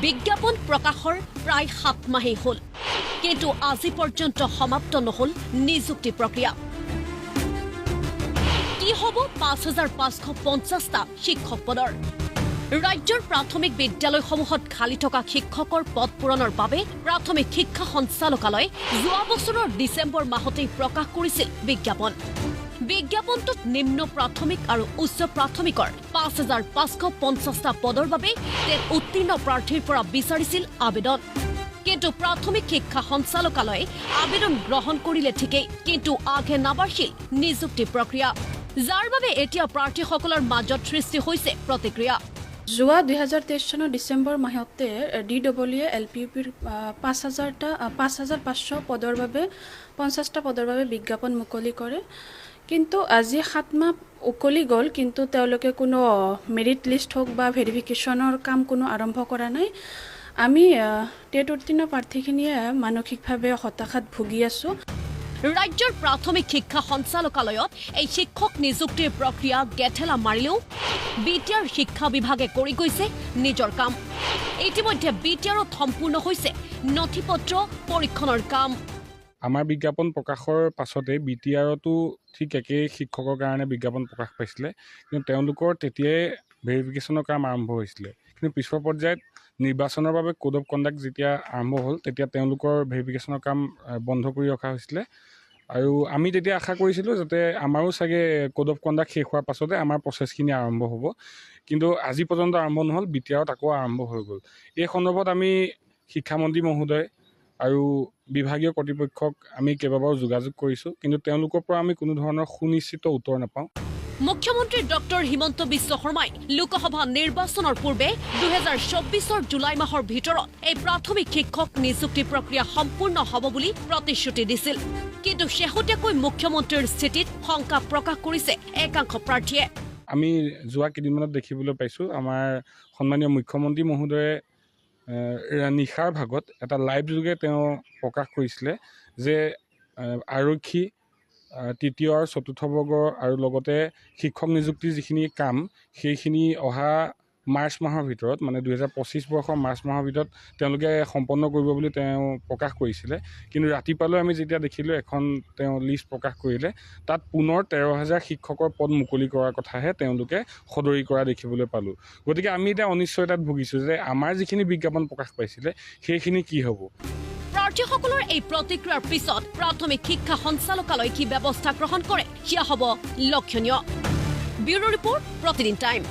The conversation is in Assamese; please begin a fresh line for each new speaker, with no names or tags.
বিজ্ঞাপন প্ৰকাশৰ প্ৰায় 7 মাহেই হ'ল, কিন্তু আজি পৰ্যন্ত সমাপ্ত নহল নিযুক্তি প্ৰক্ৰিয়া। কি হ'ব 5550টা শিক্ষক পদৰ? ৰাজ্যৰ প্ৰাথমিক বিদ্যালয়সমূহত খালী থকা শিক্ষকৰ পদ পূৰণৰ বাবে প্ৰাথমিক শিক্ষা সঞ্চালকালয়ে যোৱা বছৰৰ ডিচেম্বৰ মাহতেই প্ৰকাশ কৰিছিল বিজ্ঞাপন। বিজ্ঞাপনটোত নিম্ন প্ৰাথমিক আৰু উচ্চ প্ৰাথমিকৰ 5550টা পদৰ বাবে উত্তীৰ্ণ প্ৰাৰ্থীৰ পৰা বিচাৰিছিল আবেদন। কিন্তু প্ৰাথমিক শিক্ষা সঞ্চালকালয়ে আবেদন গ্ৰহণ কৰিলে ঠিকেই, কিন্তু আগে নাবাঢ়িল নিযুক্তি প্ৰক্ৰিয়া, যাৰ বাবে এতিয়া প্ৰাৰ্থীসকলৰ মাজত সৃষ্টি হৈছে প্ৰতিক্ৰিয়া।
যোৱা 2023 চনৰ ডিচেম্বৰ মাহতে DEE LPUPৰ 5500 পদৰ বাবে 50টা পদৰ বাবে বিজ্ঞাপন মুকলি কৰে। কিন্তু আজি 7 মাহ উকলি গ'ল, কিন্তু তেওঁলোকে কোনো মেৰিট লিষ্ট হওক বা ভেৰিফিকেশ্যনৰ কাম কোনো আৰম্ভ কৰা নাই। আমি টেট উত্তীৰ্ণ প্ৰাৰ্থীখিনিয়ে মানসিকভাৱে হতাশাত ভুগি আছোঁ।
ৰাজ্যৰ প্ৰাথমিক শিক্ষা সঞ্চালকালয়ত এই শিক্ষক নিযুক্তিৰ প্ৰক্ৰিয়া গেঠেলা মাৰিলেও BTR শিক্ষা বিভাগে কৰি গৈছে নিজৰ কাম। ইতিমধ্যে BTRত সম্পূৰ্ণ হৈছে নথিপত্ৰ পৰীক্ষণৰ কাম।
আমাৰ বিজ্ঞাপন প্ৰকাশৰ পাছতে BTRতো ঠিক একেই শিক্ষকৰ কাৰণে বিজ্ঞাপন প্ৰকাশ পাইছিলে, কিন্তু তেওঁলোকৰ তেতিয়াই ভেৰিফিকেশ্যনৰ কাম আৰম্ভ হৈছিলে। কিন্তু পিছৰ পৰ্যায়ত নিৰ্বাচনৰ বাবে কোড অফ কণ্ডাক্ট যেতিয়া আৰম্ভ হ'ল, তেতিয়া তেওঁলোকৰ ভেৰিফিকেশ্যনৰ কাম বন্ধ কৰি ৰখা হৈছিলে। আৰু আমি তেতিয়া আশা কৰিছিলোঁ যাতে আমাৰো চাগে কোড অফ কণ্ডাক্ট শেষ হোৱাৰ পাছতে আমাৰ প্ৰচেছখিনি আৰম্ভ হ'ব, কিন্তু আজি পৰ্যন্ত আৰম্ভ নহ'ল। BTRত আকৌ আৰম্ভ হৈ গ'ল। এই সন্দৰ্ভত আমি শিক্ষামন্ত্ৰী মহোদয় আৰু বিভাগীয় কৰ্তৃপক্ষক আমি কেইবাবাৰো যোগাযোগ কৰিছোঁ, কিন্তু তেওঁলোকৰ পৰা আমি কোনো ধৰণৰ সুনিশ্চিত উত্তৰ নাপাওঁ।
মুখ্যমন্ত্ৰী ডক্টৰ হিমন্ত বিশ্ব শৰ্মাই লোকসভা নিৰ্বাচনৰ পূৰ্বে 2024 জুলাই মাহৰ ভিতৰত এই প্ৰাথমিক শিক্ষক নিযুক্তি প্ৰক্ৰিয়া সম্পূৰ্ণ হ'ব বুলি প্ৰতিশ্ৰুতি দিছিল। কিন্তু শেহতীয়াকৈ মুখ্যমন্ত্ৰীৰ স্থিতিত শংকা প্ৰকাশ কৰিছে একাংশ প্ৰাৰ্থীয়ে।
আমি যোৱা কেইদিনমানত দেখিবলৈ পাইছোঁ আমাৰ সন্মানীয় মুখ্যমন্ত্ৰী মহোদয়ে নিশাৰ ভাগত এটা লাইভ যোগে তেওঁ প্ৰকাশ কৰিছিলে যে আৰক্ষী তৃতীয় আৰু চতুৰ্থ বৰ্গৰ আৰু লগতে শিক্ষক নিযুক্তিৰ যিখিনি কাম সেইখিনি অহা মাৰ্চ মাহৰ ভিতৰত, মানে 2025 বৰ্ষৰ মাৰ্চ মাহৰ ভিতৰত তেওঁলোকে সম্পন্ন কৰিব বুলি তেওঁ প্ৰকাশ কৰিছিলে। কিন্তু ৰাতিপুৱালৈ আমি যেতিয়া দেখিলোঁ এখন তেওঁ লিষ্ট প্ৰকাশ কৰিলে, তাত পুনৰ 13,000 শিক্ষকৰ পদ মুকলি কৰাৰ কথাহে তেওঁলোকে সদৰি কৰা দেখিবলৈ পালোঁ। গতিকে আমি এতিয়া অনিশ্চয়তাত ভুগিছোঁ যে আমাৰ যিখিনি বিজ্ঞাপন প্ৰকাশ পাইছিলে সেইখিনি কি হ'ব।
প্ৰাৰ্থীসকলৰ এই প্ৰতিক্ৰিয়াৰ পিছত প্ৰাথমিক শিক্ষা সঞ্চালকালয় কি ব্যৱস্থা গ্ৰহণ কৰে সেয়া হ'ব লক্ষণীয়। ব্যুৰো ৰিপৰ্ট, প্ৰতিদিন টাইম।